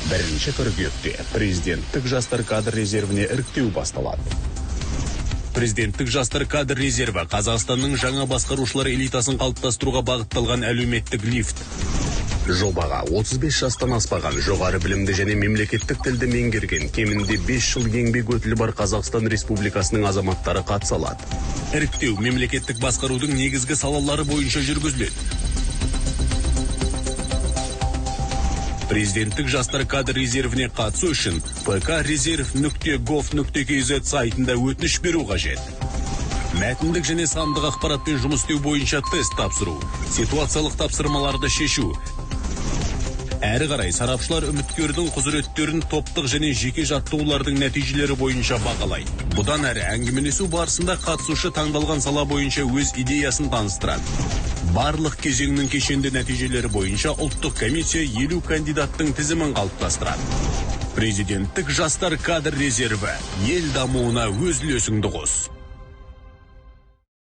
Бірінші қыркүйекте президенттік жастар кадр резервіне іріктеу басталады. Президенттік жастар кадр резерві Қазақстанның жаңа басқарушылар элитасын қалыптастыруға бағытталған әлеуметтік лифт. Жобаға 35 жастан аспаған, жоғары білімді және мемлекеттік тілді меңгерген, кемінде 5 жыл еңбек өтілі бар Қазақстан Республикасының азаматтары қатыса алады. Іріктеу мемлекеттік басқарудың негізгі салалары бойынша жүргізіледі. Президенттік жастар кадр резервіне қатысу үшін pkreserv.gov.kz сайтында өтініш беру қажет. Мәтіндік және сандық ақпаратпен жұмыс істеу бойынша тест тапсыру, ситуациялық тапсырмаларды шешу. Әрі қарай сарапшылар үміткердің құзыреттерін топтық және жеке жаттығулардың нәтижелері бойынша бағалайды. Бұдан әрі әңгімелесу барысында қатысушы таңдалған сала бойынша өз идеясын таныстырады. Барлық кезеңнің кешенді нәтижелері бойынша ұлттық комиссия 50 кандидаттың тізімін қалыптастырады. Президенттік жастар кадр резерві ел дамуына өз үлесіңді қос.